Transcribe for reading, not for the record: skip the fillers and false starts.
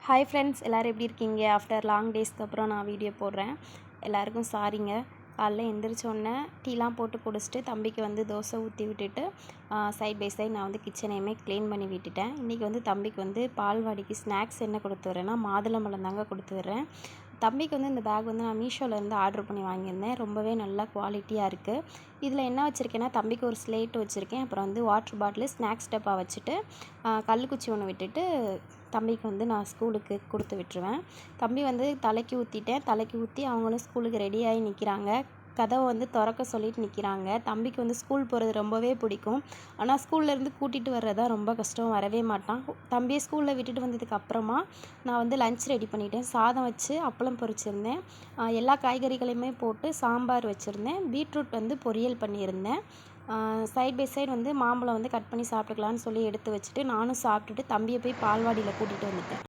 Hi friends, எல்லோரும் எப்படி இருக்கீங்க? ஆஃப்டர் லாங் டேஸ்க்கு அப்புறம் நான் வீடியோ போடுறேன். எல்லாருக்கும் சாரிங்க. காலைல எந்திரிச்சோடனே டீலாம் போட்டு குடிச்சிட்டு தம்பிக்கு வந்து தோசை ஊற்றி விட்டுட்டு சைட் பை சைட் நான் வந்து கிச்சனையுமே க்ளீன் பண்ணி விட்டுட்டேன். இன்றைக்கி வந்து தம்பிக்கு வந்து பால்வாடிக்கு ஸ்நாக்ஸ் என்ன கொடுத்து வரேன்னா மாதுளம்பழம் தாங்க கொடுத்து விட்றேன். தம்பிக்கு வந்து இந்த பேக் வந்து நான் மீஷோலேருந்து ஆர்டர் பண்ணி வாங்கியிருந்தேன். ரொம்பவே நல்லா குவாலிட்டியாக இருக்குது. இதில் என்ன வச்சுருக்கேன்னா, தம்பிக்கு ஒரு ஸ்லேட்டு வச்சுருக்கேன். அப்புறம் வந்து வாட்ரு பாட்டிலு, ஸ்நாக்ஸ் டப்பா வச்சுட்டு கல்லுக்குச்சி ஒன்று விட்டுட்டு தம்பிக்கு வந்து நான் ஸ்கூலுக்கு கொடுத்து விட்டுருவேன். தம்பி வந்து தலைக்கு ஊற்றிட்டேன். தலைக்கு ஊற்றி அவங்களும் ஸ்கூலுக்கு ரெடியாகி நிற்கிறாங்க. கதவை வந்து திறக்க சொல்லிட்டு நிற்கிறாங்க. தம்பிக்கு வந்து ஸ்கூல் போகிறது ரொம்பவே பிடிக்கும். ஆனால் ஸ்கூல்லேருந்து கூட்டிகிட்டு வர்றது தான் ரொம்ப கஷ்டம். வரவே மாட்டான். தம்பியை ஸ்கூலில் விட்டுட்டு வந்ததுக்கு அப்புறமா நான் வந்து லஞ்ச் ரெடி பண்ணிட்டேன். சாதம் வச்சு அப்பளம் பொரிச்சிருந்தேன். எல்லா காய்கறிகளையுமே போட்டு சாம்பார் வச்சுருந்தேன். பீட்ரூட் வந்து பொரியல் பண்ணியிருந்தேன். சைட் பை சைடு வந்து மாம்பழம் வந்து கட் பண்ணி சாப்பிட்டுக்கலான்னு சொல்லி எடுத்து வச்சுட்டு நானும் சாப்பிட்டுட்டு தம்பியை போய் பால்வாடியில் கூட்டிகிட்டு வந்துட்டேன்.